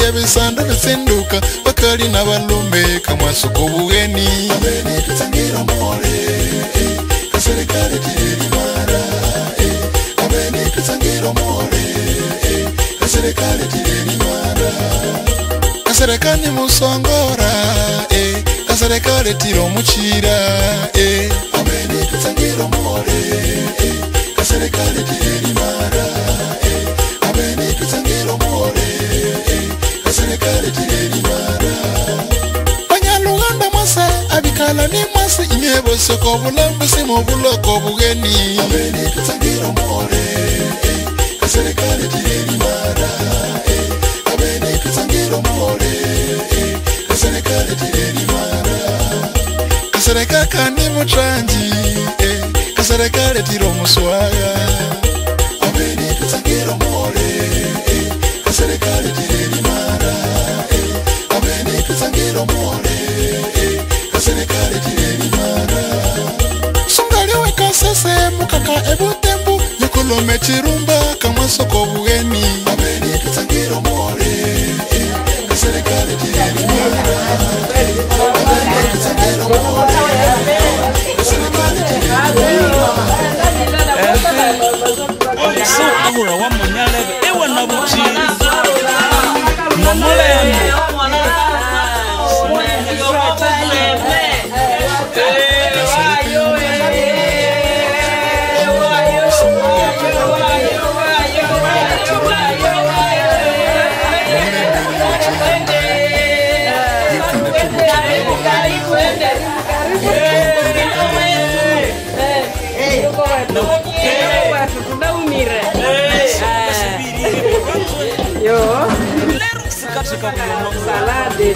Abasajja bisanda bisinduka bakali n'abalumbe kamwasuka obugeni. Abene tutangira more kaserikale tirimara. Abene tutangira more kaserikale tirimara. Kaserikani musongora kaserikale tiro muchira. Abene tutangira more kaserikale tirimara. Abene tutangira more kaserikale tirimara. Banyaluganda mwase abikala ni mwase inyebo soko bulambu simo buloko bugeni. Abene tutangira more kaserikale tirimara. Abene tutangira more kaserikale tirimara. Kaserikale kani mutranji kaserikale tiro muswaga. Abene tutangira more kaserikale tirimara. Abene tutangira more kaserikale tirimara. Sungaliwe kasese mukaka ebutembu yukulome chirumba kamwasoko bugeni. Abene tutangira more kaserikale tirimara. Abene tutangira more kaserikale tirimara. So ahura wa munyalebe ewa na buchiri nomole salade.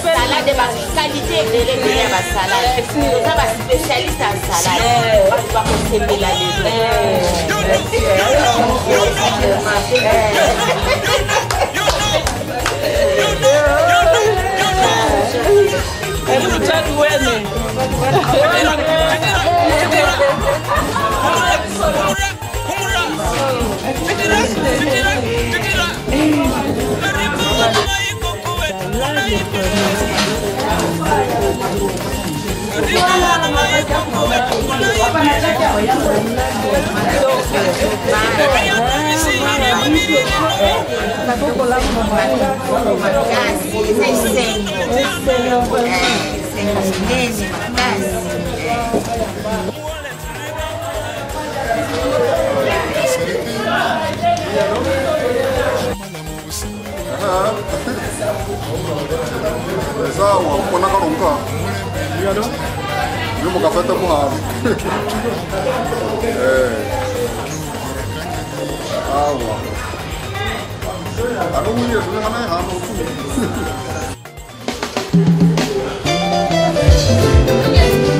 Salade qualité de la salade. Nous sommes spécialistes en salade. On va consommer la Sawa, kuna karunga. Yo mukafeta muharu. Awa. Ako mwenye tuna hana hano tu.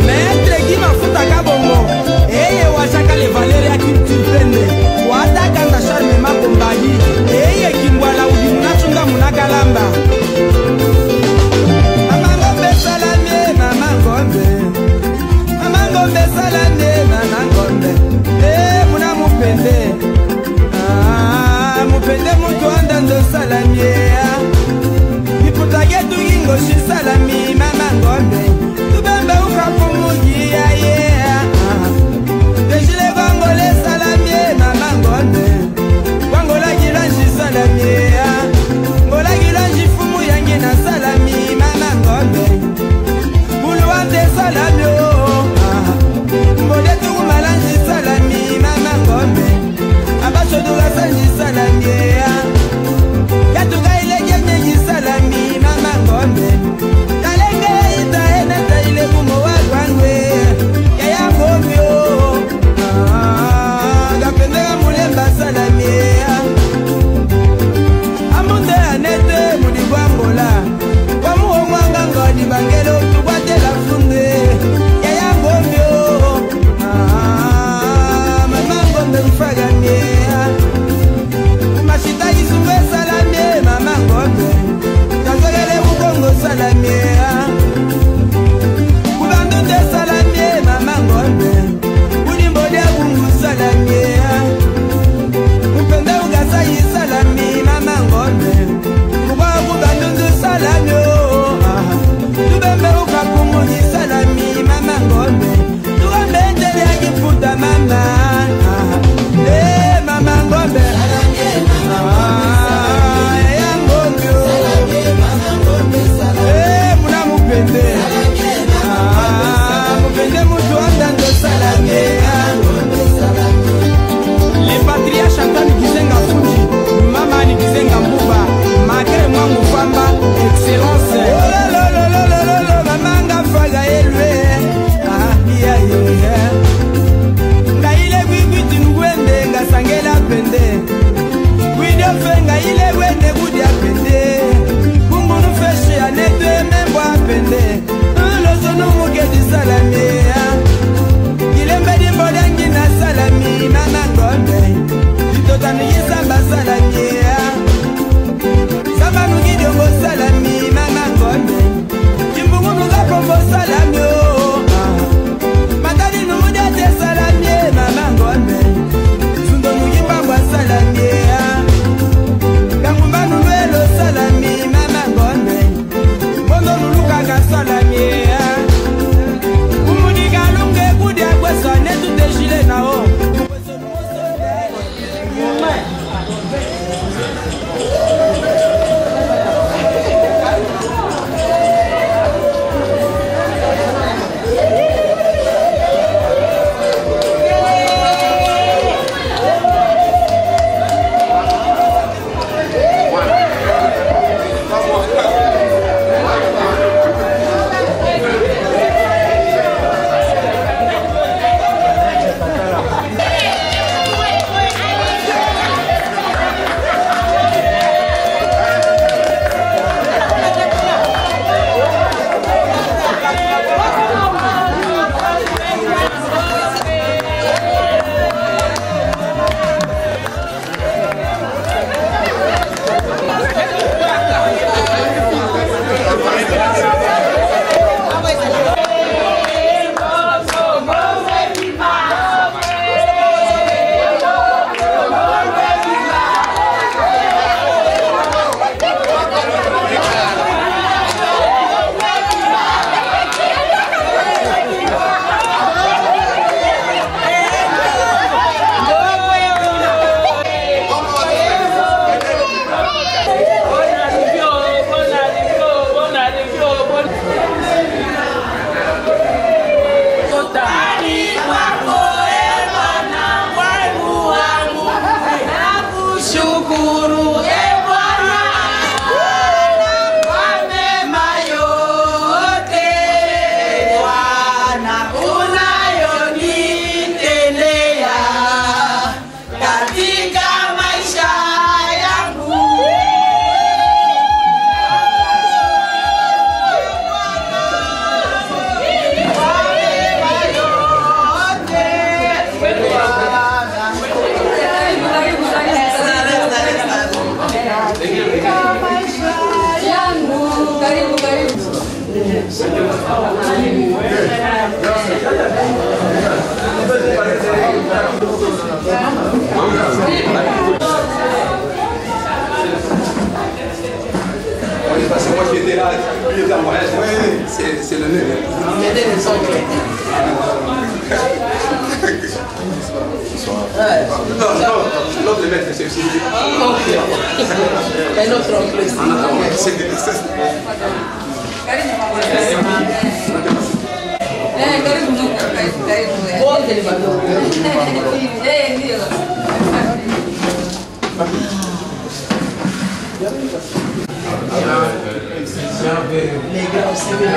Maître Guy Mafuta Kabongo. Eye washaka le Valeria Kimtipende. Wata kanda charme makombahi. Eye kimbwala udimuna munakalamba. Ngombe salande na ngombe muna mupende mupende mutu anda ndo salamie pende mutu andando salame le patria chantani kizenga fuji mama ni kizenga mbuba magre mwangu famba excellence mamanga faga elwe ngaile bibiti ngwende ngasangela pende widio fenga ile wende kudia pende kungunu feshe anete membo apende lozono muke di salami ilembe di bodangi na salami nana ngombe itotanu yisamba salami sabanu gidiongo salami nana ngombe kimbungunu kapombo salami matani numudete salami mama ngombe sundonu yimbangwa salami kangumbanu lwelo salami mama ngombe mondo nulukaka salami kumudikalunge kudia kwesa netuteshile nao C'est moi qui étais là, lui était en voyage. Oui, c'est le nez. Non, l'autre le maître, c'est aussi. Un autre en plus. Les gars, c'est bien.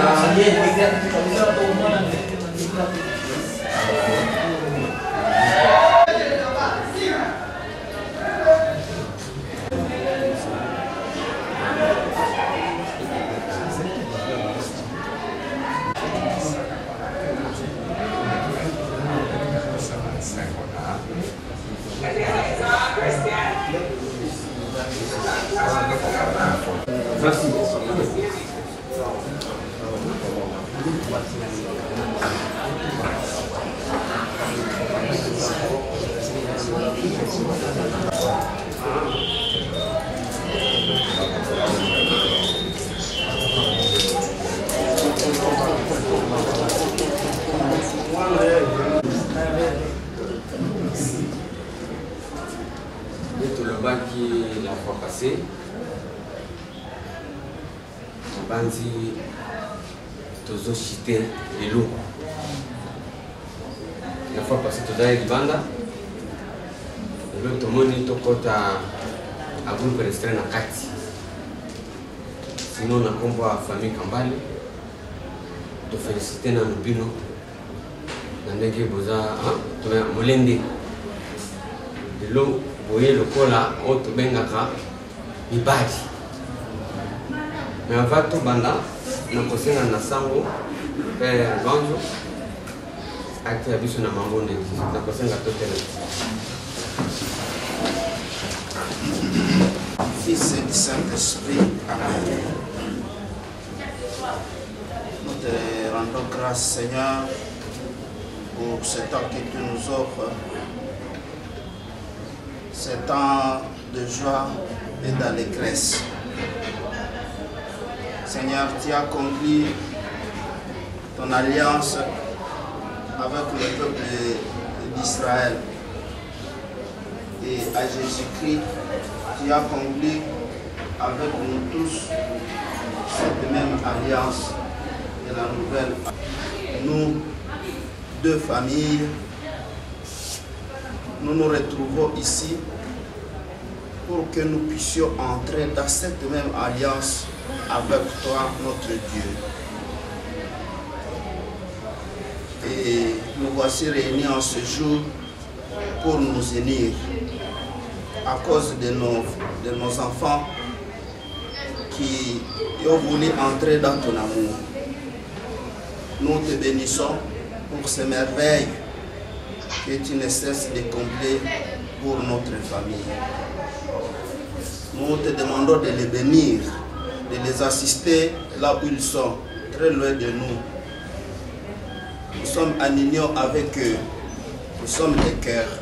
La fois passée, Banzi Tozo Chité et l'eau. la fois passée tozali libanda lelo tomoni tokota a groupe restreint na kati sinon na kombo ya famille Kambale tofélicité na bino na ndenge boza molende lelo boye lokola oyo tobengaka mibali me ava tobanda na kosenga na sango père Lwanzo acte ya biso na mambonde na kosenga totele Fils et du Saint-Esprit. Amen. Nous te rendons grâce, Seigneur, pour ce temps que tu nous offres, ce temps de joie et d'allégresse. Seigneur, tu as accompli ton alliance avec le peuple d'Israël. Et à Jésus-Christ, tu as accompli avec nous tous cette même alliance de la nouvelle. Nous, deux familles, nous nous retrouvons ici pour que nous puissions entrer dans cette même alliance avec toi, notre Dieu. Et nous voici réunis en ce jour pour nous unir à cause de nos enfants qui ont voulu entrer dans ton amour. Nous te bénissons pour ces merveilles que tu ne cesses de combler pour notre famille. Nous te demandons de les bénir, de les assister là où ils sont, très loin de nous. Nous sommes en union avec eux, nous sommes des cœurs.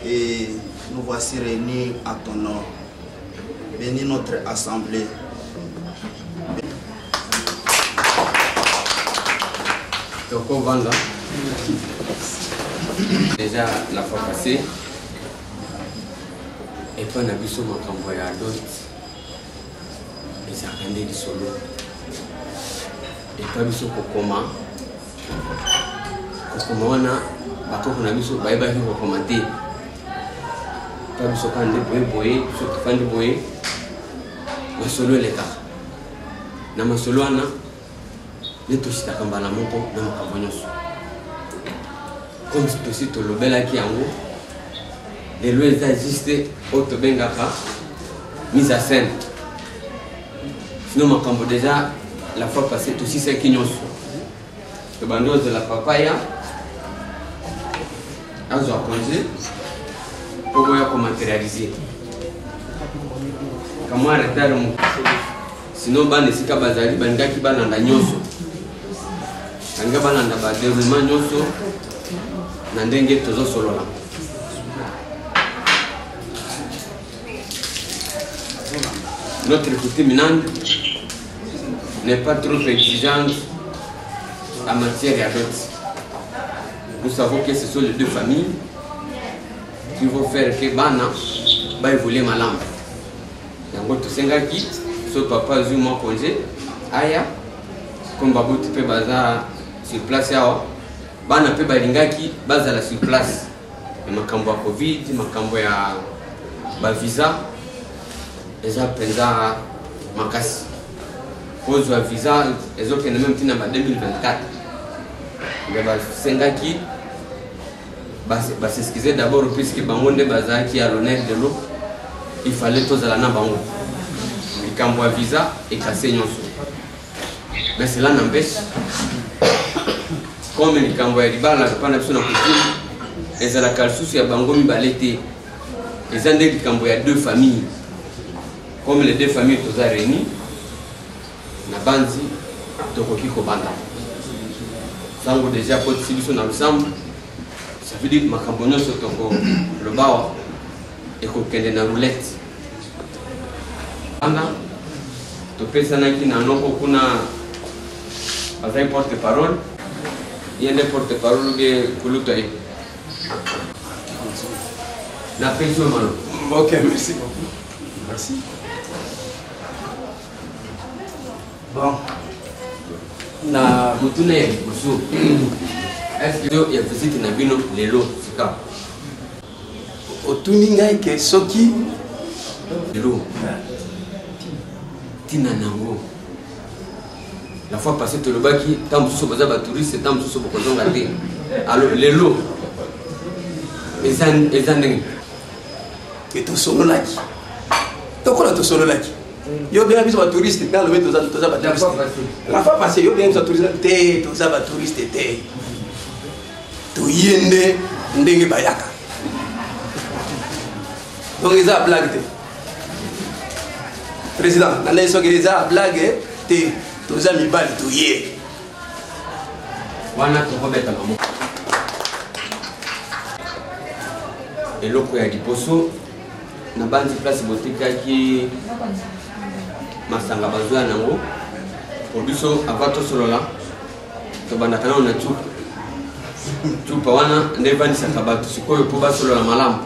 Et nous voici réunis à ton nom. Bénis notre assemblée. Toko Vanda. Déjà la fois passée, et puis on a vu sur mon convoi à d'autres. Ils ont rendu du solo. Et puis on a vu sur Kokoma. Kokoma, on a vu sur Baïba qui va commenter. Pas biso kande boye biso tofandi boye masolo eleka na masolo wana nde toshitaka mbala moko na makambo nyonso comme tosi tolobelaki yango lelo eza juste oyo tobengaka mise à scène sinon makambo déjà la fois passée tosisaki nyonso tobandi ozela papaya azwa congé pour matérialiser. Comment arrêter le mot? Sinon, ban esika bazali banga ki bananda nyonso. Banga bananda ba déroulement nyonso na ndenge tozo solola. Notre coutume minande n'est pas trop exigeante en matière de dot. Nous savons que ce sont les deux familles qui vont faire que bana va évoluer malam. Yango tosengaki so papa azui moi congé aya comme babu tu peux baza sur place yao bana pe balingaki bazala sur place makambo ya covid makambo ya ba visa eza penza makasi cause ya visa ezokende même tina ba 2024 mais basengaki s'excuser d'abord puisque bango nde bazaki à l'honneur de l'eau il fallait tozala na bango likambo ya visa ekase nyonso mais cela n'empêche comme likambo ya libala pana biso na coutume ezalaka lisusu ya bango mibale te eza nde likambo ya deux familles comme les deux familles toza réunis na banzi tokoki kobanda sango déjà potisi biso na lusambo. Ça veut dire que makambo nyonso toko lobawa ekokende na roulette ana topesanaki na noko kuna azai porte parole yende porte parole ge kuluta ye na pension malo. Ok, merci beaucoup. Merci. Bon na mutune musu Est-ce que y a visite na bino lelo sika? Otuni ngai ke soki lelo. Tina nango. La fois passée tu le baki tant sous baza ba touriste tant sous boko zonga te. Alors lelo. Ezan ke to solo laki. To kola to solo laki. Yo bien biso ba touriste dans le meto za to za ba touriste. La fois passée yo bien biso touriste te to za ba touriste te. To yende ndenge bayaka. Donc ils ont blague. Président, on a dit qu'ils ont blague. Tous amis bal tout hier. Wana to kobeta mamo. Et loko ya diposo na bandi place botika ki masanga bazwa nango. Pour biso avato solola. To bandakana na tu. Tu pa wana ndevani sakabatu sikoyo po basolola malamu.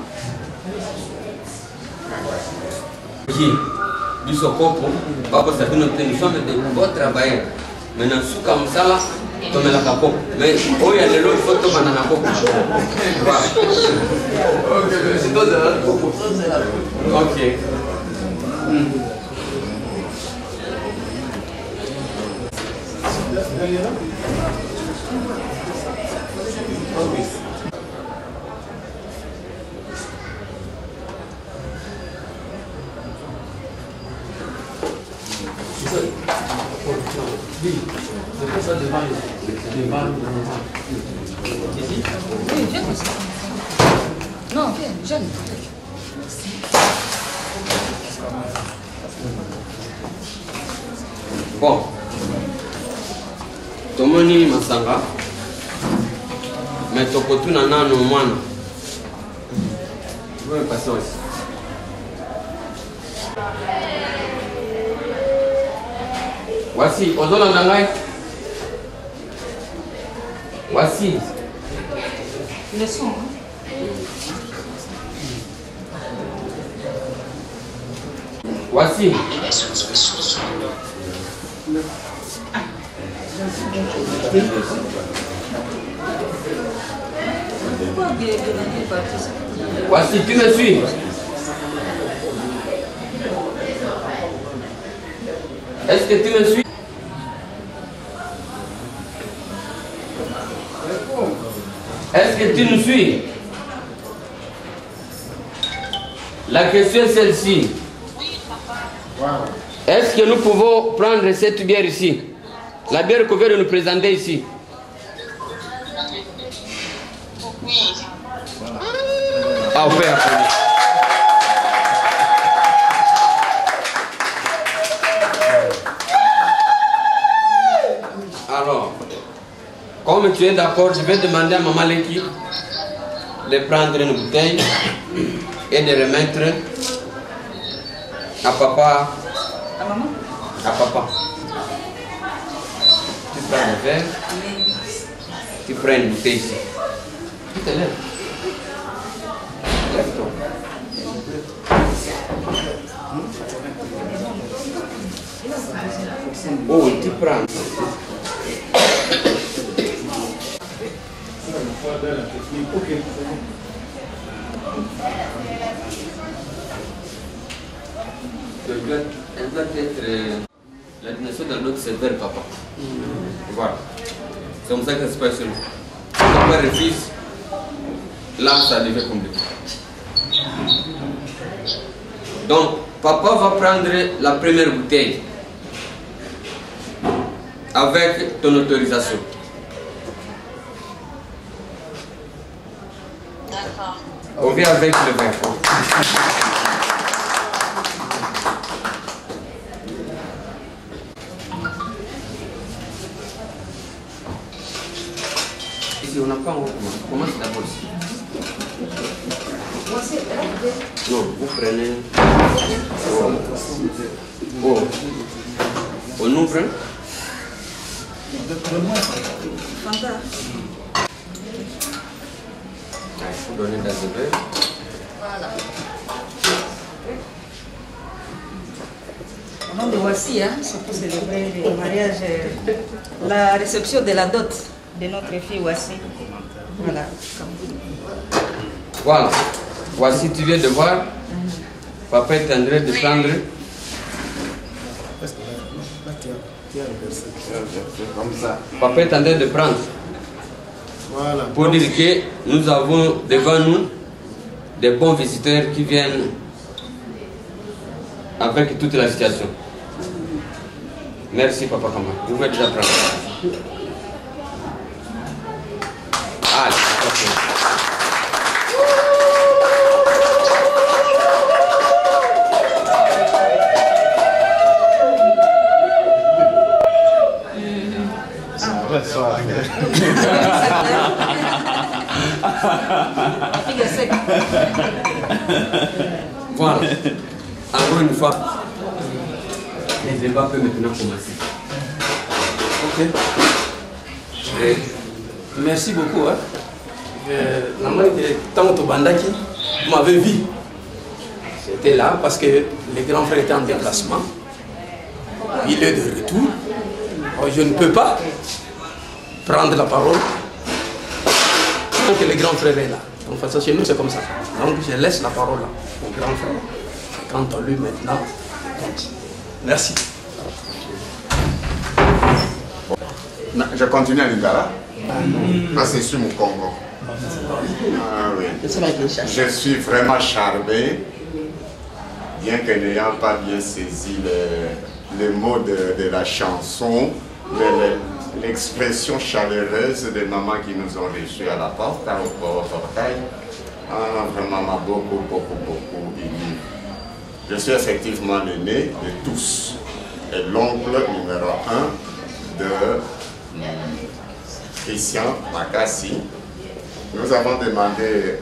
Biso kopo, bako sa nous sommes de beaux travailleurs. Maintenant, sous comme ça là, tu mets la capo. Mais oh, il y a de l'autre photo pendant la copo. Ok, c'est toi ça. Ok. Oui, viens comme ça. Non, viens, jeune. Bon. Tomoni masanga. Mais tokotuna nano mwana. Vous me passez aussi. Voici, Ozola Nangai. Voici. Le son, hein? Voici. Voici, tu me suis. Est-ce que tu me suis? Est-ce que tu nous suis? La question est celle-ci. Est-ce que nous pouvons prendre cette bière ici? La bière qu'on vient de nous présenter ici. Ah, on fait après. Alors, comme tu es d'accord, je vais demander à Maman Leki de prendre une bouteille et de remettre à papa. À maman? À papa. Tu prends le verre, tu prends une bouteille ici. Tu te lèves. Lève-toi. Oh, tu prends. Elle doit être la dimension dans notre serveur, papa. Voilà. C'est comme ça que ça se passe. Si papa refuse, là, ça devient compliqué. Donc, papa va prendre la première bouteille avec ton autorisation. D'accord. On vient avec le verre. Ici, on n'a pas encore. On commence d'abord ici. Non, vous prenez. Oh. On ouvre. Fanta. Il faut donner dans le verre. Voilà. Au nom de Voici, hein, c'est pour célébrer le mariage, la réception de la dot de notre fille Voici. Voilà. Voilà. Voici, tu viens de voir. Papa est en train de prendre. Comme ça. Papa est en train de prendre. Voilà. Pour dire que nous avons devant nous des bons visiteurs qui viennent avec toute la situation. Merci Papa Kama. Vous pouvez déjà prendre. Allez, ok. Voilà. Encore une fois, les débats peuvent maintenant commencer. Ok. Merci beaucoup. Hein. Tant que Bandaki, vous m'avez vu. J'étais là parce que les grands frères étaient en déplacement. Il est de retour. Alors, je ne peux pas prendre la parole tant que le grand frère est là. Donc, façon, chez nous, c'est comme ça. Donc, je laisse la parole là, au grand frère. Quant à lui maintenant, merci. Je continue à Lingala. C'est sur mon Congo. Ah, oui. Je suis vraiment charmé, bien que n'ayant pas bien saisi les mots de la chanson, l'expression chaleureuse des mamans qui nous ont reçus à la porte, au portail, vraiment m'a beaucoup ému. Je suis effectivement l'aîné de tous et l'oncle numéro 1 de Christian Makassi. Nous avons demandé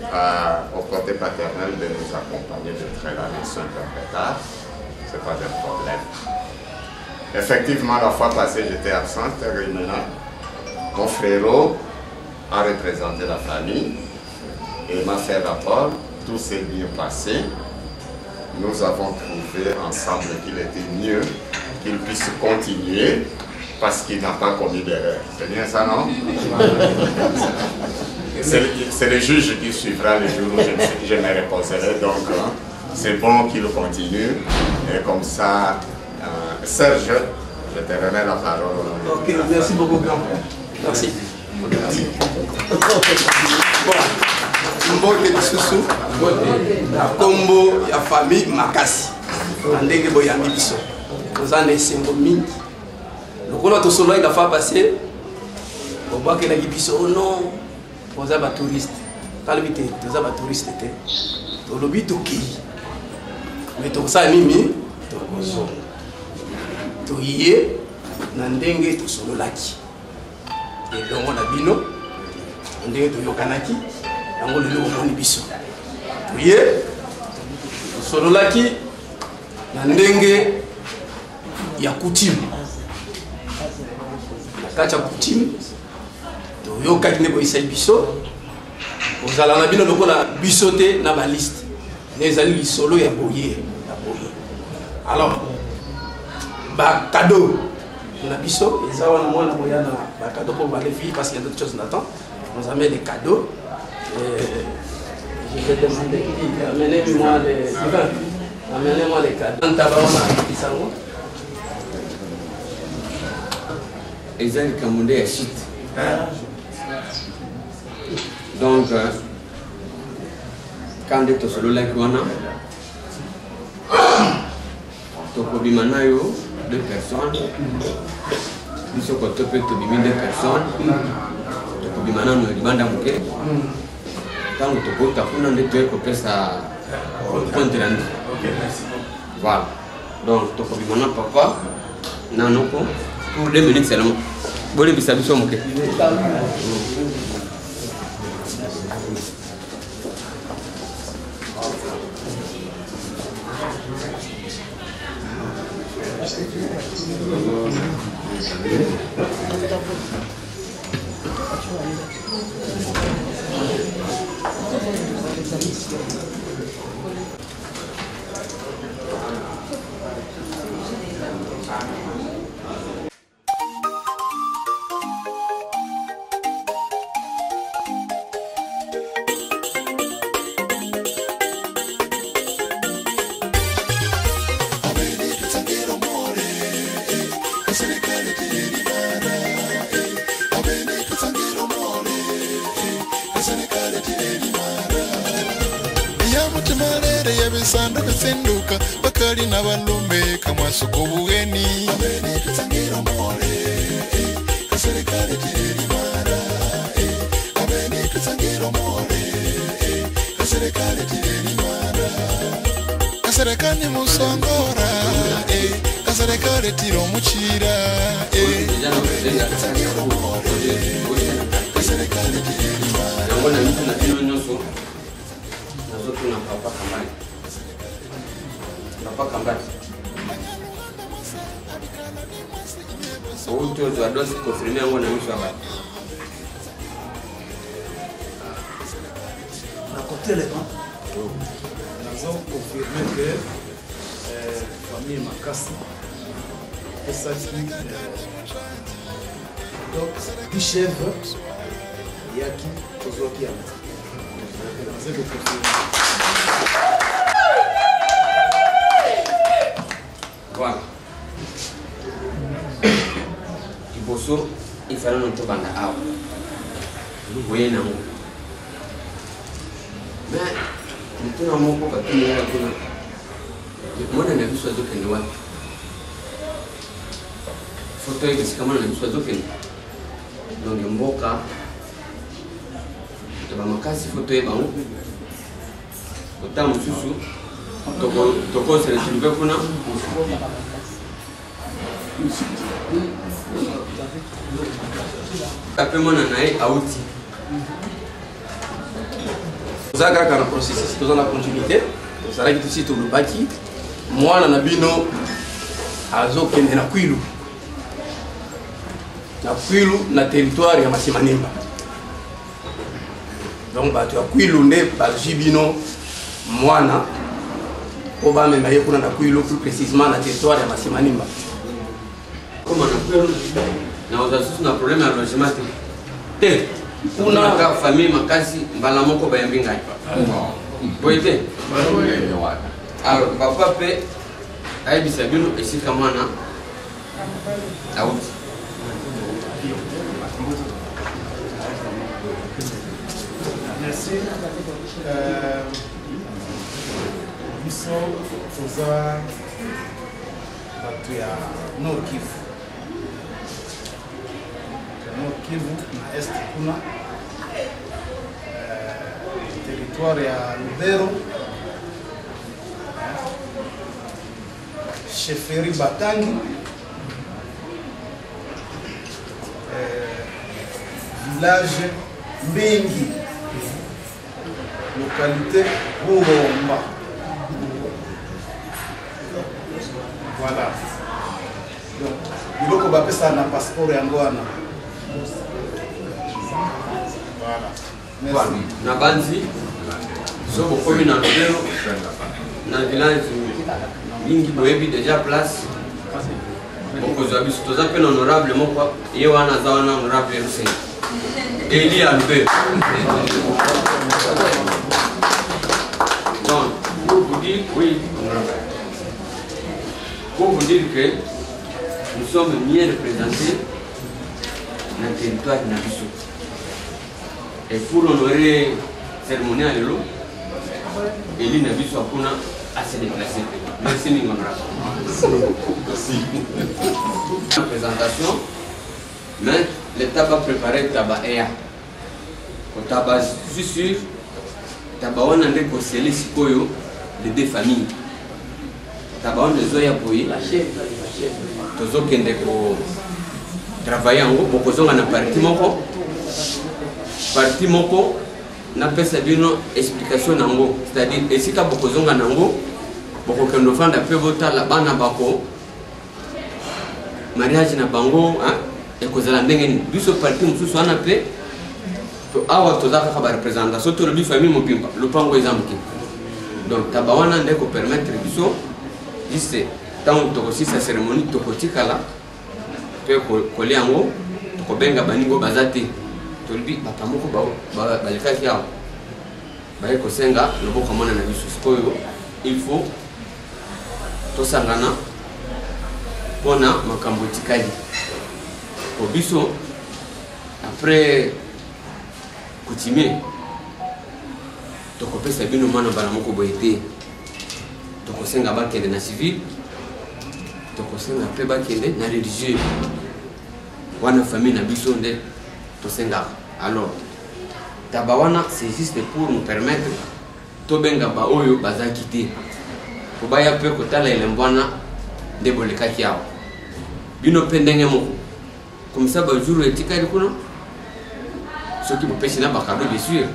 au côté paternel de nous accompagner de très la leçon interprétative. Ce n'est pas un problème. Effectivement, la fois passée, j'étais absente. Mon frérot a représenté la famille et m'a fait rapport. Tout s'est bien passé. Nous avons trouvé ensemble qu'il était mieux qu'il puisse continuer parce qu'il n'a pas commis d'erreur. C'est bien ça, non? C'est le juge qui suivra le jour où je me reposerai. Donc, c'est bon qu'il continue. Et comme ça, Serge, je te remets la parole. Ok, merci beaucoup, grand frère. Merci. Merci. Mbote lisusu na kombo ya famille Makassi ndenge boyambi biso toza na esengo mingi lokola tosololaki la fois passé obwakelaki biso o non toza batouriste talobi te toza batouriste te tolobi tokei me tokosala nini tokozonga toye na ndenge tosololaki elongo na bino ndenge toyokanaki yango lelo omoni biso toye tosololaki na ndenge ya coutume na kati ya coutume toyokaki nde boyisai biso kozala na bino lokola biso te na baliste nde ezali lisolo ya boye alors bakado na biso eza wana mwana boya na bakado pour les filles parce qu'il y a d'autres choses n'attend on amène des cadeaux. Je vais demander amenez-moi les cadeaux. Ezali Kamunde ya shit. Donc, quand tu solo like wana, tokobima nayo 2 personnes. Biso ko tope tobimi 2 personnes. Tokobima nano libanda muke. Tango tokota kuna nde toye kopesa compte rendu. Voilà. Donc tokobima na papa nanoko pour 2 minutes seulement. Boli bisa biso muke. senduka bakali na balumbe kamwasuko bugeni abene tutangira more kaserikali tirimara abene tutangira more kaserikali tirimara kaserikali musongora kaserikali tiro muchira tutangira more kaserikali tirimara ngona mtu na tino nyoso nazo tuna papa kambani papa kambani auto doit donc se confirmer ngona mtu hapa na côté les gens nous avons confirmé que famille Makasi et ça donc du chef yaki tozoki ya voilà iboso ifana no tobanda awa voyez nango mais mtuna moko katuni ya kuna mwana na biso azokende wapi foto hivi kama na biso azokende donc mboka toba makasi foto eba ngo otamu susu toko se retrouver kuna après mwana nae auti toza kaka na processus toza na continuité tozalaki tosi tolobaki mwana na bino azokende na Kwilu na territoire ya Masimanimba donc bato ya Kwilu nde bazwi bino mwana po bamema ye kuna na Kwilu plus précisément na territoire ya Masimanimba comme na Kwilu na ozasu na problème ya logement te kuna ka famille Makasi mbala moko bayambi ngai boite alors papa pe ayebisa bino esika mwana auti merci biso toza bato ya Nord Kivu na est kuna territoire ya Lubero chefferie Batangi village Mbengi localité Bungomba. Voilà. Donc, il faut que ça na passeport yango wana. Voilà. Merci. Na banzi so bokomi na Lubero na village mingi boyebi déjà place bokozwa biso toza mpe na honorable moko ye wana aza wana honorable Hussein Eli à Lubero. Donc, pour vous dire, oui, pour vous dire que nous sommes bien représentés dans le territoire de Nabiso. Et pour honorer la cérémonie à l'élo, Eli Nabiso a se déplacer. Merci, Mingonra. Merci. La présentation, mais le tabac préparé, le tabac EA. Le tabac, je suis sûr, le tabac on a réconcilié les deux familles. Le tabac on a zoya pour y tozo kende ko travailler en gros beaucoup zonga na parti moko na pesa bino explication nango, c'est-à-dire esika beaucoup zonga nango beaucoup kendo fanda pe vota la bana bako mariage na bango hein et kozala ndenge ni biso parti mususu wana pe to awa to zaka ka représentation to le famille mobimba le pango ezamki donc tabawana ndeko permettre biso juste tant to aussi sa cérémonie to kotikala to ko liango to ko benga baningo bazati to libi batamoko ba balikaki yao ba ko senga loboko mona na biso skoyo il faut to sangana pona makambo tikali ko biso après coutumier to ko pesa bino mwana bala moko boyete tokosenga bakende na civil tokosenga mpe bakende na religieux wana famille na biso nde tosengaka. Alors taba wana c'est juste pour nous permettre tobenga baoyo bazaki te po baya mpe kotala elembo wana nde bolekaki awa bino mpe ndenge moko comme ça bajour etikali kuna soki bopesi na bakado bien sûr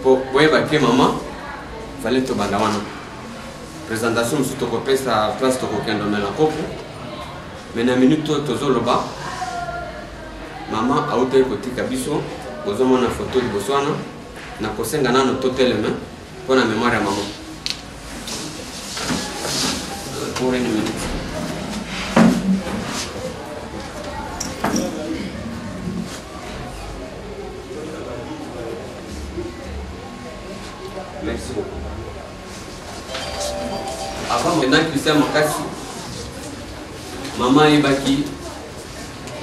po boyeba ke mama fale tobanda wana présentation mosusu tokopesa place tokokende omela kopo me na minute oyo tozoloba mama autaki kotika biso bozomona foto liboso wana na kosenga nano toteleme mpo na mémoire ya mama pour une minute. Merci beaucoup. Avant maintenant Christian Makasi, maman ebaki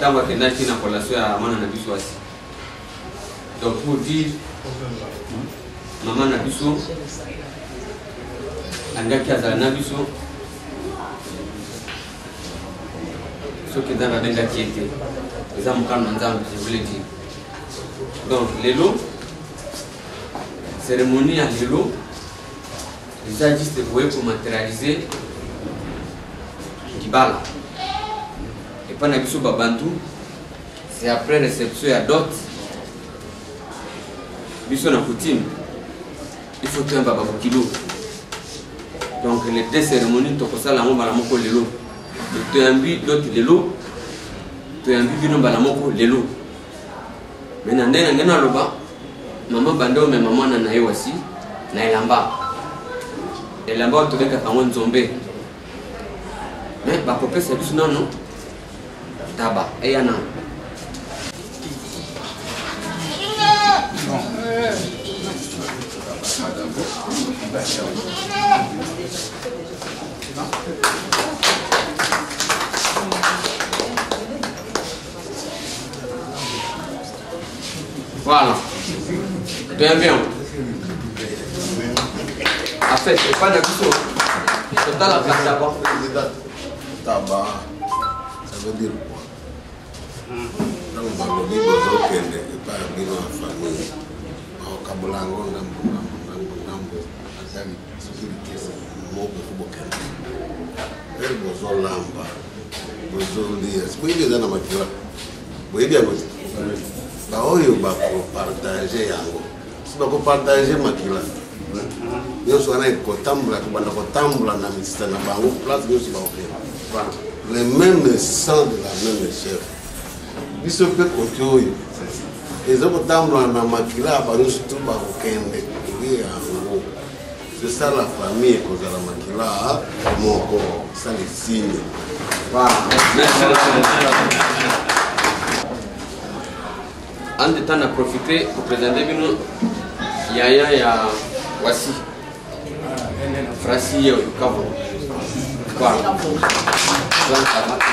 tamba kendaki na relation ya mwana na biso asi. Donc pour dire maman na biso angaki azala na biso soki eza babengaki ete eza mokano na nzambe, je voulais dire. Donc lelo cérémonie ya lelo eza juste boye komaterialize libala epa na biso babantu. C'est après réception ya dot biso na coutume il faut toyamba babokilo. Donc les deux cérémonies tokosala yango mbala moko lelo toyambi dot lelo toyambi bino mbala moko lelo. Maintenant nde nange naloba mama bande omema mwana na ye wasi na elamba oyo tobengaka yango nzombe me bakopesa biso nano taba eya nano. Voilà. Bien, bien. En fait, c'est pas de tout. C'est dans la place d'abord. Tabac, ça veut dire quoi? Dans le balobi, vous avez pas de famille. Au Kabulango, Nambo, Azali, Sécurité, Mobo, Bokan. Elle vous a lamba. Vous avez dit, est-ce que vous avez un maquillage? Vous avez bien dit. Baoyo bako partager yango. Si bako partager makila. Nyoso wana ekotambula kubanda kotambula na misita na bango place nyoso ba ok. Le même sang de la même chef. Biso pe kotoyo. Ezo kotambula na makila ba nyoso tu ba okende. Yango. C'est ça la famille kozala makila moko. Ça les signes. Voilà. En de temps à profiter pour présenter bino yaya ya wasi frasi ya ukavo kwa donc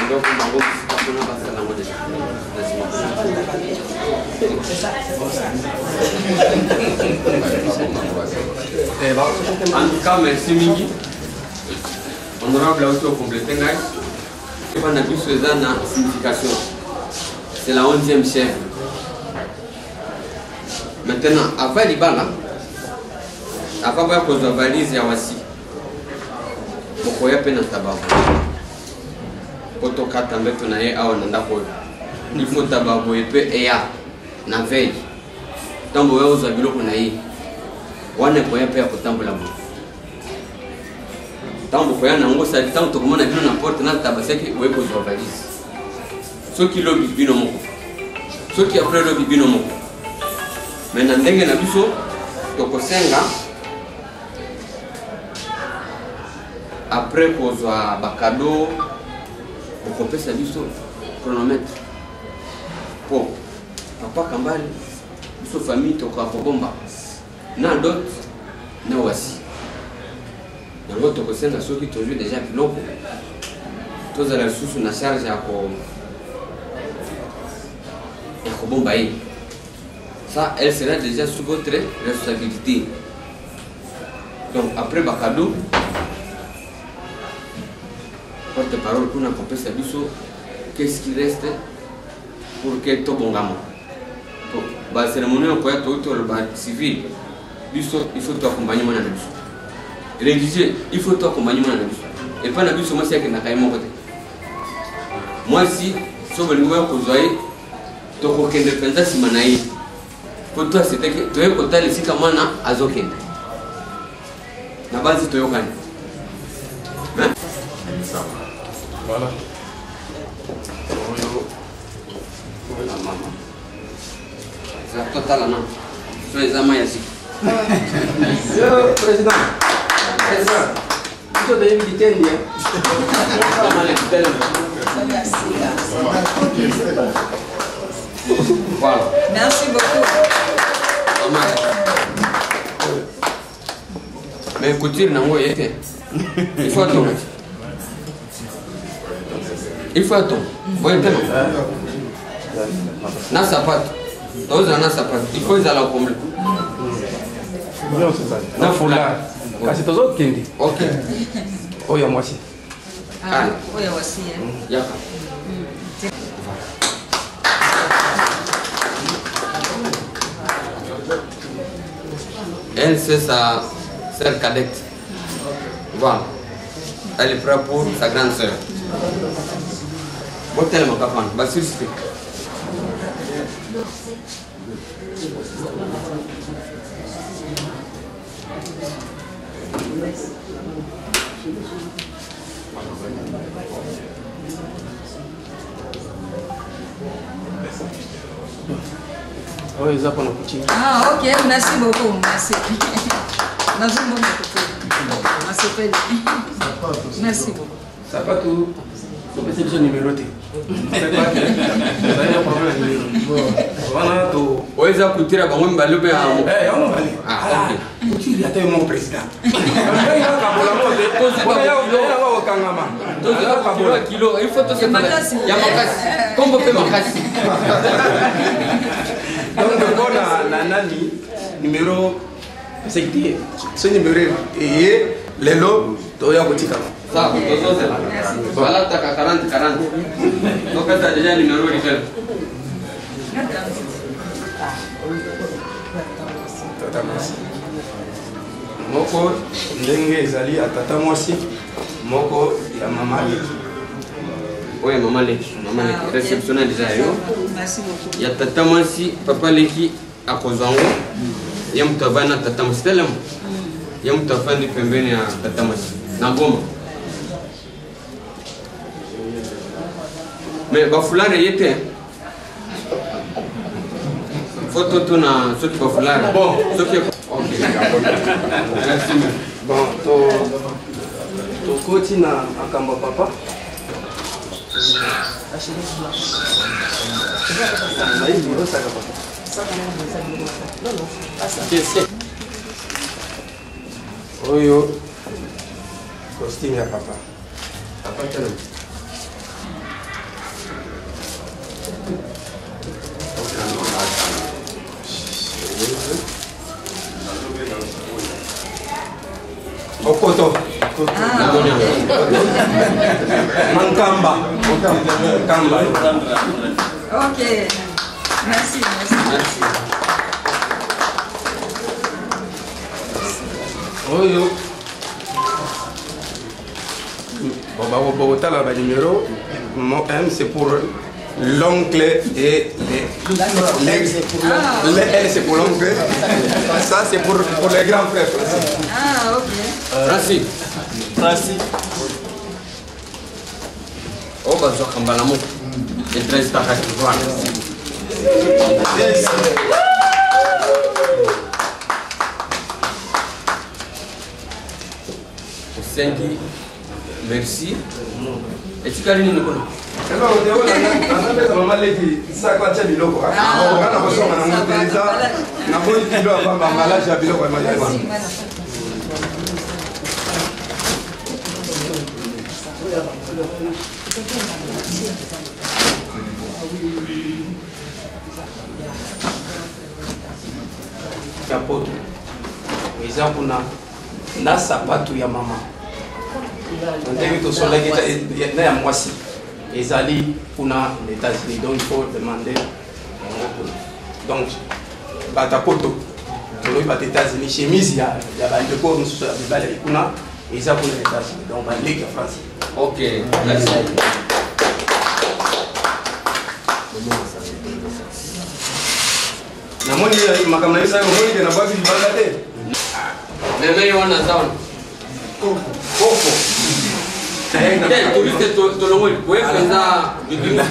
ndio mambo kuna basa la moja en tout cas merci mingi honorable auto compléter ngai kwa na biso eza na signification. C'est la 11e chef. Maintenant, avant Libala, avant de poser la valise, il y a aussi beaucoup de tabac. Pour que tu aies il faut tabac et na veille. Tant que vous avez le connaît, on ne peut pas pour tambour. Tant que vous avez un ça tant que vous avez une porte na tabac c'est que vous poser la valise. Ceux qui l'ont bibi non, ceux qui après le bibi non. Maintenant, ndenge na biso tokosenga après kozwa bakado okopesa biso chronomètre po papa kambali biso famille tokakobomba na dot na wasi yango tokosenga soki tozwi déjà biloko tozala lisusu na charge ya kobomba ye. Ça, elle sera déjà sous votre responsabilité. Donc après Bakado, porte-parole pour nous accompagner biso. Qu'est-ce qui reste pour que tout bon gamin? La cérémonie en quoi tout le bas civil, biso il faut t'accompagner mon ami. Religieux, il faut t'accompagner mon ami. Et pas n'abus moi c'est que n'a qu'à mon côté. Moi si sur le nouveau projet, tu as aucune dépendance si manaï. Pour toi c'était que tu es côté ici comme on a azoken. Na base tu es au gain. Voilà. C'est total non. Sois jamais ici. Président. Vous avez une vitesse bien. Voilà. Merci beaucoup. Mais écoutez, il faut attendre. Il faut attendre. Na sapato. Il faut les aller au comble. Na foulard. Kasi tozo kendi. Ok. Oya mwasi. Ah, oya wasi. Yaka. Elle, c'est sa sœur cadette. Voilà. Elle est prête pour sa grande sœur. Bon, tellement capable. Bah, s'il vous plaît. Oui, ils ont coutume. Ah, ok, merci beaucoup. Merci. Merci beaucoup. Merci beaucoup. Ça va tout. C'est le numéro T. C'est pas que. Vous avez un problème de numéro. Voilà tout. Oui, ça coûte très bon. On va le faire. Eh, on va aller. Ah, ok. Tu as été mon président. Il faut tout se faire. Il y a ma casse. Comment on fait ma casse? Donc, on a Nani, numéro. C'est qui? Ce numéro est le lot de Yabotika. Ça, voilà, tu as 40. Donc, tu as déjà le numéro de l'hôtel. Tata Mwasi. Moko, ndenge ezali à Tata Mwasi. Moko, ya Maman Leki. Oui, Maman Leki. Maman Leki. Réceptionnel déjà. Merci beaucoup. Il y a Tata Mwasi, Papa Leki à Kozango. Il y a Mutavana Tata Mwasi. Il y a Mutavana pembeni ya Tata Mwasi. Na Goma. Mais bafulare yete. Photo tuna soki bafulare. Bon, soki OK. Merci. Bon, to koti na akamba papa. Oyo costume ya papa. Papa tena. Okoto. Mankamba. Kamba. Ok. Merci. Oyo. Bon, la numéro. Mon M, c'est pour l'oncle et L, c'est pour l'oncle. Ça, c'est pour les grands frères. Ah, ok. Merci. Oh, bah, je vais vous dire. Et très voilà. Sengi, merci. Et tu as une nouvelle. Kapoto. Eza kuna na sapatu ya mama. ndenge tosolaki na ya mwasi ezali kuna les États-Unis, donc il faut demander donc bata poto tolobi bata États-Unis chemise ya bandeko mosusu ya mibale kuna eza kuna les États-Unis, donc baleki ya France. Ok, merci. namoni makambo na biso omoni ke na bwaki libanda te meme yo wana zaona koko touriste tolongoli koyepenza bibima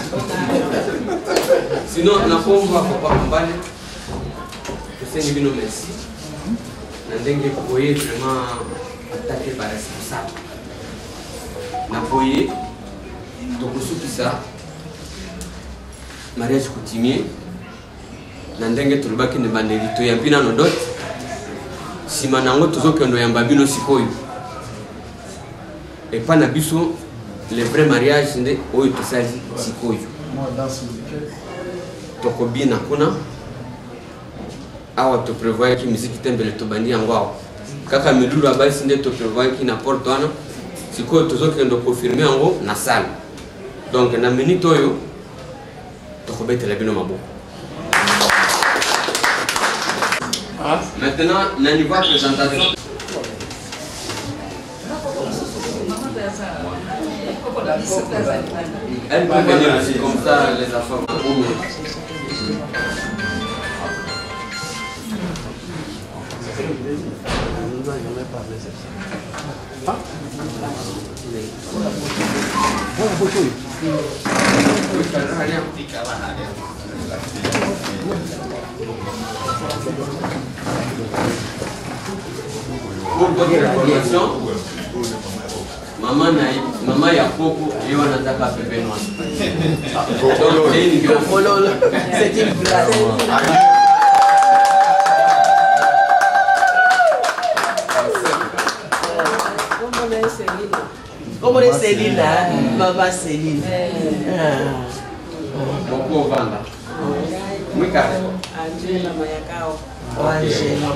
sinon nakomba papa Kambale tosengi bino merci na ndenge boye vraiment atake baresponsable na boye tokosukisa mariage coutumier na ndenge tolobaki ne bandeli toyambi nano dot nsima nango tozokende oyamba bino sikoyo epa na biso le vrai mariage nde oyo tosali sikoyo tokobina kuna awa toprevoyaki miziki tembele tobandi yango awa kaka milulu abasi nde toprevoyaki na porte wana sikoyo tozokende confirme yango na salle donc na minute oyo tokobetela bino maboko. Maintenant, on a une nouvelle présentation. Elle peut venir aussi comme ça, les enfants. Pour votre information, maman Yakoko, il y a un attaque à Pépé Noir. Donc c'est une gueule. C'est une blague. Comment est Céline là? Maman Céline. Beaucoup au vent là. Oui, carré. Angela Mayakao. Angela.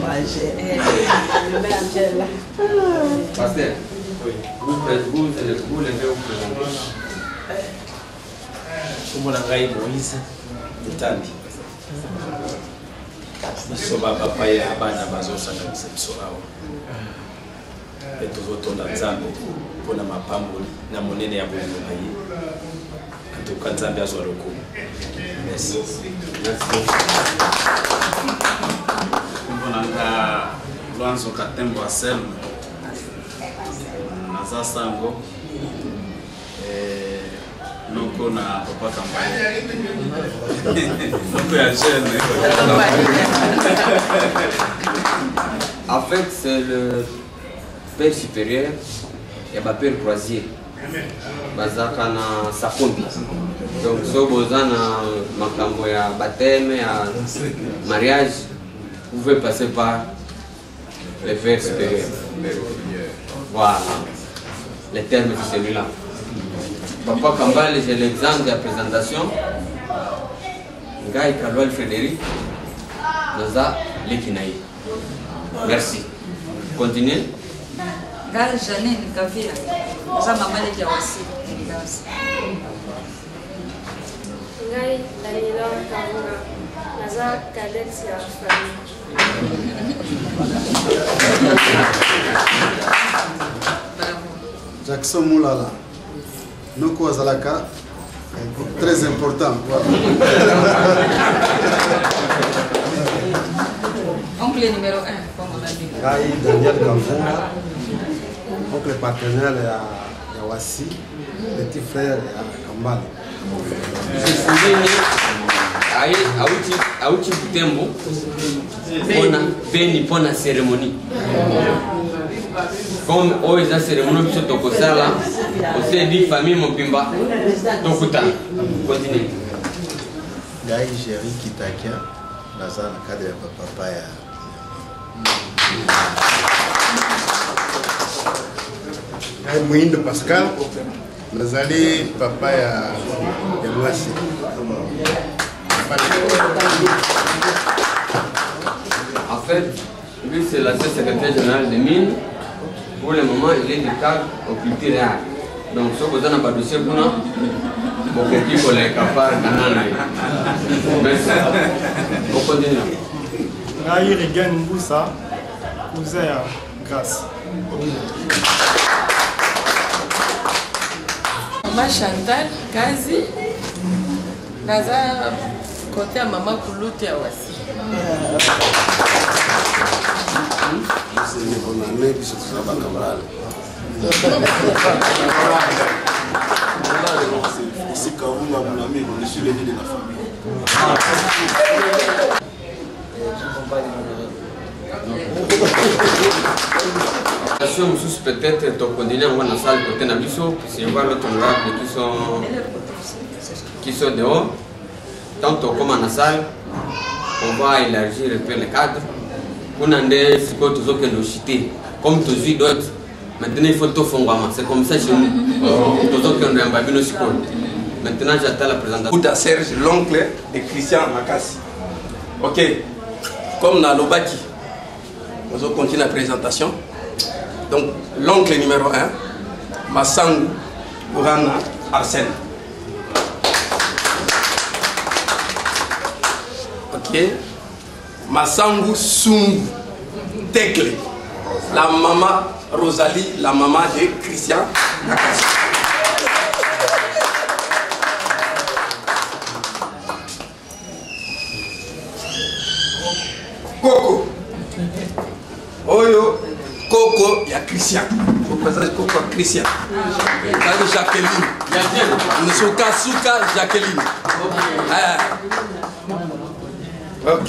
Pasteur, vous levez vous présentez. Kombo na ngai Moïse Mutambi. Biso bapapa ya bana bazosanganisa biso awa. Pe tozotonda Nzambe mpona mapamboli na monene ya bolingo na ye. Antuka Nzambe azwa lokumu. Merci. Kombo na nga Lwanzo Katembo Anselme. Naza sango. Noko na papa Kambale. Noko ya jeune. En fait, c'est le père supérieur et le père croisier. Bazaka na Sakondi. Donc, si vous avez makambo ya baptême, ya mariage, vous pouvez passer par le père supérieur. Voilà. Le terme c'est celui-là. Papa Kambale, j'ai l'exemple de la présentation. Ngai Kalwal Frédéric, Naza Lekinaï. Merci. Continuez. Gal Janine Kavia. Naza maman de Kiawasi. Ngai Daniela Kavura. Naza cadette ya Jackson Moulala. Noko Azalaka, très important. Oncle numéro 1, comme on a dit. Gai Daniel Kavura, oncle paternel à Wassi, petit frère à Kambale. Auti Butembo, Beni pona cérémonie. Comme eux la cérémonie biso tokosala, aussi dit famille Mopimba, tokuta. Continue. Gai Jerry Kitakia, naza na cadre ya papa ya. Gai Mwindo Pascal, nazali papa ya Mwasi. En fait, lui c'est l'ancien secrétaire général des mines. pour le moment, il est de cadre au culturel. Donc, si vous avez un dossier pour nous, vous pouvez dire que les capables Merci. On continue. Ngai Regan Mboussa, cousin à Grâce. Maman Chantal Kazi, naza côté à maman Koulouti à Wassi. C'est une bonne année, puis c'est tout ça, Cabral. C'est quand vous m'avez amené, je suis l'aîné de la famille. Peut-être ton condamné en la salle côté Nabiso, si on voit l'autre honorable qui sont dehors, tant qu'on comme en la salle, on va élargir un peu le cadre. On a des psychos que nous citer, comme tous les autres. Maintenant il faut tout faire, c'est comme ça chez nous. Tous autres qui ont un babino psycho. Maintenant j'attends la présentation. Bouddha Serge, l'oncle de Christian Makassi. Ok, comme dans l'Obaki, on va continuer la présentation. Donc, l'oncle numéro 1, Massangu Burana Arsène. Ok, Massangu Sungu Tekle, la maman Rosalie, la maman de Christian Nakasi. Coco. Oyo. Coco, il y a Christian. Faut présenter Coco à Christian. Il y a Jacqueline. Nsuka Suka Jacqueline. Ok.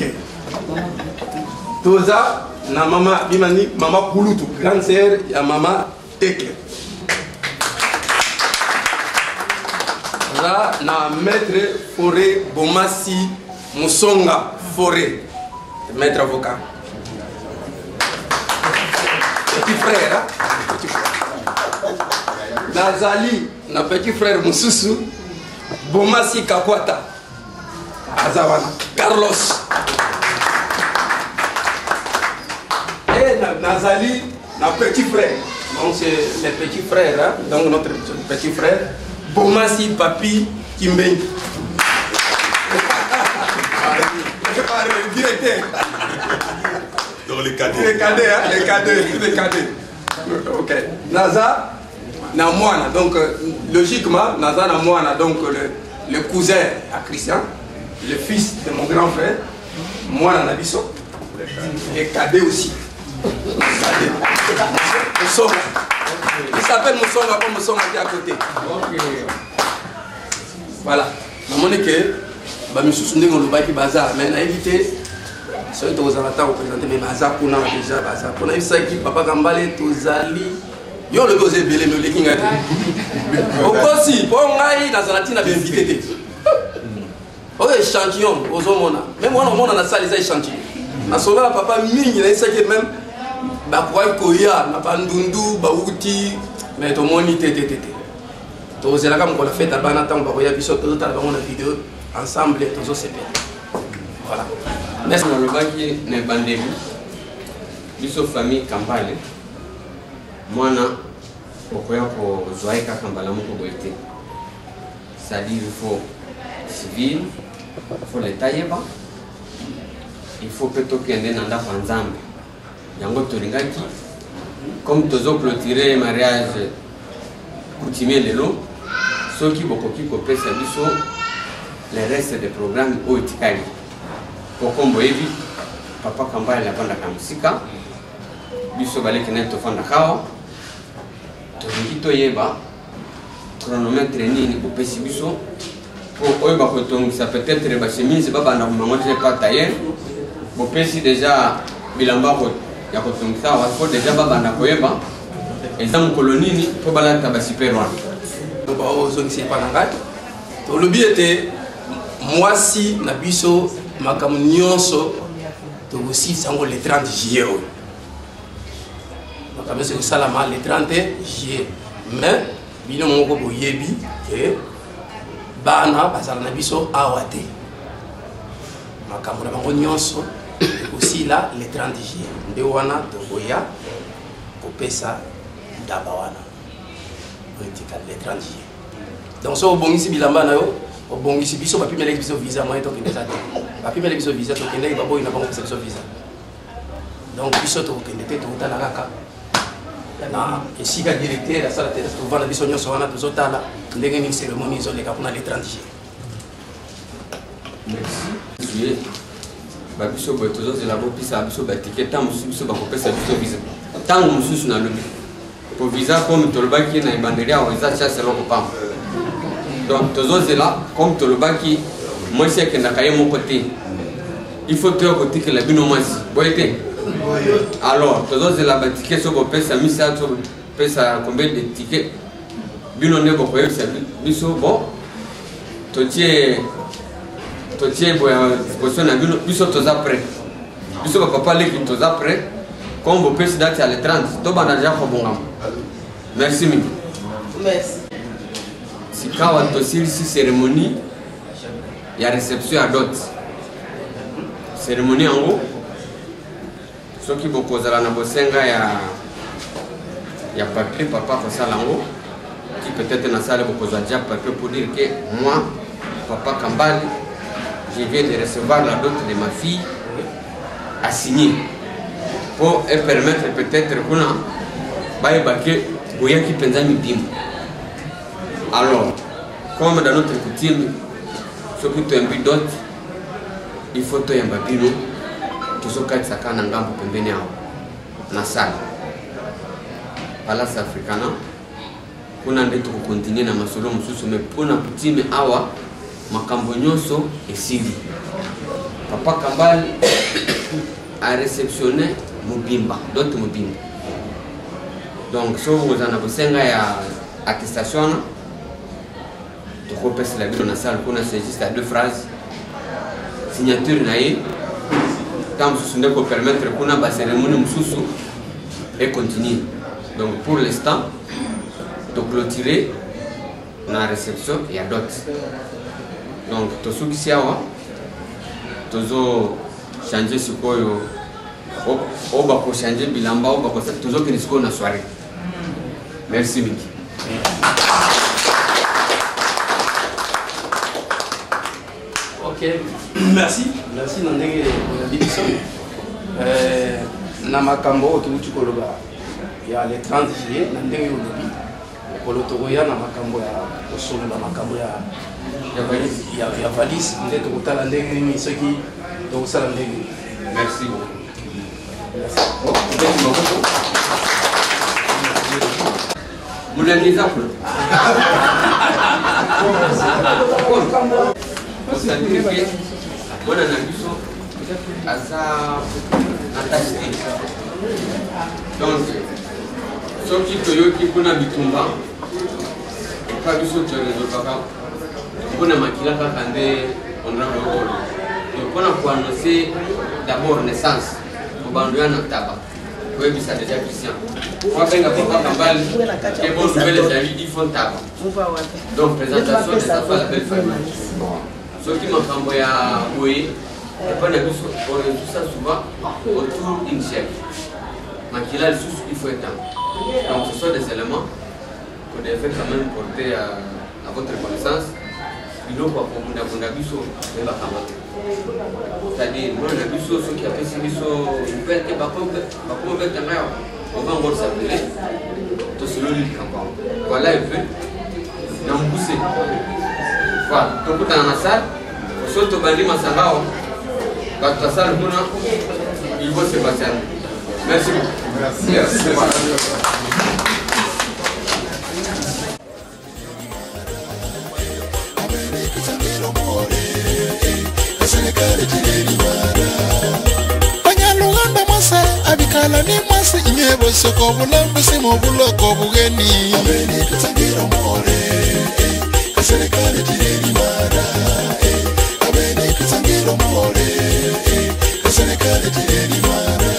Toza, na maman Bimani, maman Kouloutou, grande sœur, il y a maman Tekle. Là, na maître Forêt Bomassi Moussonga Forêt, maître avocat. Petit frère, hein? Petit frère. Nazali, na petit frère Moussousou, Bomassi Kakwata, Azawana, Carlos. Et Nazali, na petit frère. Donc c'est les petits frères, hein? Donc notre petit frère, Bomassi Papi Kimbeng. Directeur. Les cadets. Les cadets, hein? Les cadets. Ok. Naza, na moana. Donc, logiquement, Naza na moana. Donc, le cousin à Christian, le fils de mon grand frère, moana na biso. Et cadet aussi. Cadet. Moussonga. Il s'appelle Moussonga, comme Moussonga qui est à côté. Voilà. Je me dis que je suis venu au bazar, mais on a évité. Si on est représenté, mais bazar pour nous déjà bazar. Pour nous, c'est qui papa Kambale, Tozali. Yo le dosé belé me le kinga. Au aussi, pour ngai na zalati na invité. O échantillon aux homona. Même moi on a salle les échantillons. Na sola papa mingi na saki même ba kwa koya na bandundu ba uti mais to moni tété. Tozela comme on a fait tabana tant ba koya biso to ta ba on a vidéo ensemble tozo c'est bien. Voilà. Merci le baki ne bandemi. Biso famille Kambale. Mwana okoya ko zoaika Kambala moko boite. C'est-à-dire il faut civil, il faut l'état yeba. Il faut plutôt qu'il y ait un endroit ensemble. Yango Toringaki, comme tozo clôturer mariage coutumier de l'eau, ceux qui beaucoup qui copient ça biso les restes des programmes au Itikali. Pour qu'on voit papa Kambale la banda kamusika, biso balé qui n'est au fond d'Akao, Toringi toyeba, chronomètre ni au pesi biso. Pour eux, ça peut être les chemise, c'est pas normalement pas taillé. Pour pesi déjà bilamba il y a ça, il faut déjà pas banda koyeba. Et dans mon colonie, pour balanta super loin. Donc aux zones c'est pas nangat. Le but était moi si nabiso makamunionso to aussi sango le 30 juillet. Donc avec ce salama le 30 juillet. Mais bino moko boyebi que bana bazala na biso awate makambo na bango nyonso aussi là le 30 juillet nde wana tokoya kopesa taba wana etika l'étranger donc so obongisi bilamba na yo obongisi biso bapimeleki biso visa moyen tokende eza te bapimeleki biso visa tokendeki baboyi na bango pesa biso visa donc biso tokende te tokotala kaka na esika directeur asala te tovanda biso nyonso wana tozotala ndenge nini cérémonie ezoleka mpona l'étranger. Merci. Babiso boye tozozela bopesa biso batike ntango mosusu biso bakopesa biso visa ntango mosusu nalobi po visa comme tolobaki na ebandeli awa eza chasse eloko pamba donc tozozela comme tolobaki mwasi akendaka ye moko te il faut toya kotikela bino mwasi boye te alors tozozela batike so bopesa misato bopesa combien de ticket bino nde bokoyebisa biso bon totie position na biso toza prêt biso bapapa leki toza prêt comme bopesi date ya le 30 tobanda deja kobongama merci mingi sikawa tosilisi cérémonie ya réception ya dot cérémonie yango soki bokozala na bosenga ya papier papa kosala yango qui peut-être nasala bokozwa déjà papier pour dire que moi papa Kambale je viens de recevoir la dot de ma fille à signer pour permettre peut-être qu'on a boyaki penza mibimbo. Alors, comme dans notre coutume, ce que tu as un dot, il faut que tu aies un babino, tu sois quand tu as un gambo pembeni na salle. Palace africana, pour nous continuer na masolo mususu mais pour na coutume awa makambo nyonso esili. Papa Kambale a réceptionné Mobimba, d'autres Mobimba. Donc, si vous avez besoin d'attestation, tu peux passer la vie dans la salle, c'est juste à 2 phrases. Signature naïe, tant que vous permettre qu'on a la cérémonie et continuer. Donc, pour l'instant, tu clôturer la réception et à d'autres. Donc, tu as ce qui tu as changé ce qu'on a changé bilamba, tu as changé na soirée. Merci Miki. Ok, merci Nandenge Bonabidison. Na makambo tu koloba ya le 30 juillet Nandenge Odebi. Kolotoya na makambo ya osolo na makambo ya valise nde tokotala ndenge nini soki tokosala ndenge. Merci beaucoup. Vous avez un exemple. C'est-à-dire que mon analyse a sa attaché. Donc, ce qui est pour Bitumba, pas du tout sur les autres cas. Pour la maquilla, on a le rôle. Donc, on a annoncer d'abord naissance. Banduya na taba kwa bisa déjà Christian kwa benga papa Kambale et bon nouvelle d'avis ils font taba donc présentation des enfants la belle famille ce qui makambo ya boye et pas na biso on tout ça souvent autour d'une chef makila sous il faut être donc ce sont des éléments qu'on devait quand même porter à votre connaissance biloko akokunda kunda biso me bakamata c'est-à-dire moi na biso soki apesi biso nouvelle ke bakomobetanga yo ova ngolo sapele tosololi likambo voilà un peu na mbuse voilà tokutana na sale so tobandi masanga awa bato asale kuna il faut se passer. Merci beaucoup. Merci. Banyaluganda mwase abikala ni mwase inyebo soko bulambu simo buloko bugeni abeni kutangira more kaserekale tireri mara abeni kutangira more kaserekale tireri mara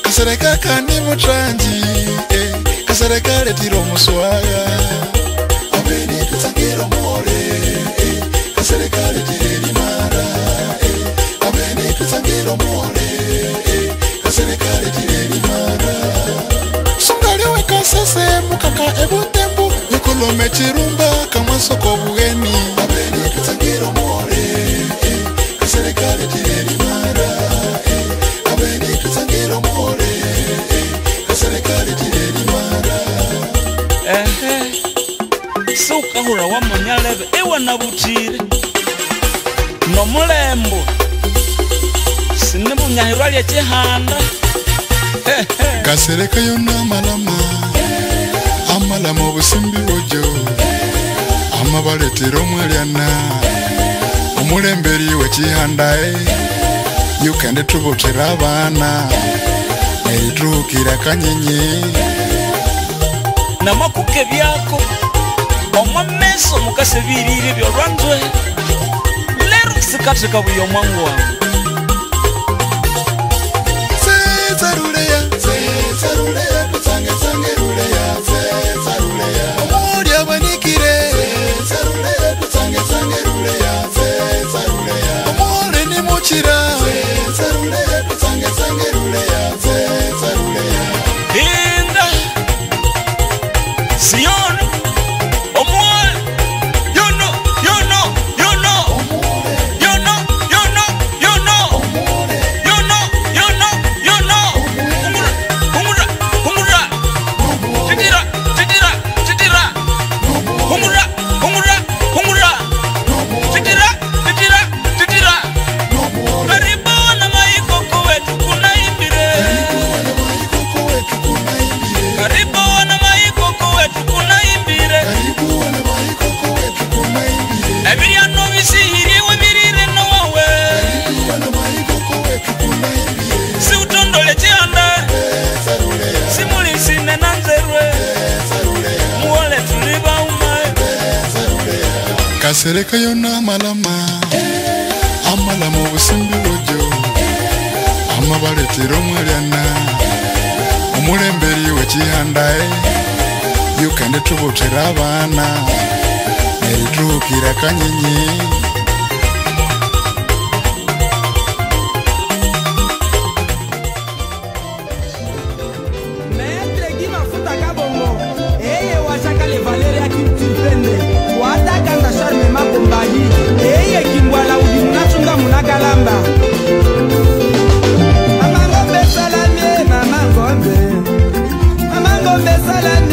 kasereka kani mutranji kaserekale tiro muswaga abeni kutangira more kaserekale tireri mara abeni kutangira more kaserekale tireri mara songali wekase chirumba kama soko bugeni abeni tutangira more kaserikali tireni mara abeni tutangira more kaserikali tireni mara suka hura wa monyalebe ewa na butire no mulembo sinibunyahirwa lya chihanda kasereka yona malama amalama obusimbi bojo amabaletera omwelyana omulemberi wekihandae yukende tubotera abaana erituukira kanyenye namakuke byako omwa meso mukasebirire byolwanzwe lero sikatheka buyo mwangu wangu Zezaruleya kutange ruleya Zezaruleya omuli abanikire Zezaruleya kutange ruleya Zezaruleya omuli ni mukira Zezaruleya kutange ruleya Zezaruleya Inda Sion omuli you know kasereka yona malama amalama obusimbi bojo amabaletera omwelyana omulemberi wekihandae yukende tubotera abaana erituukira kanyenye Eye kimbwala udimu nachunga munakalamba Mama ngombe salamie, mama ngombe Mama ngombe salamie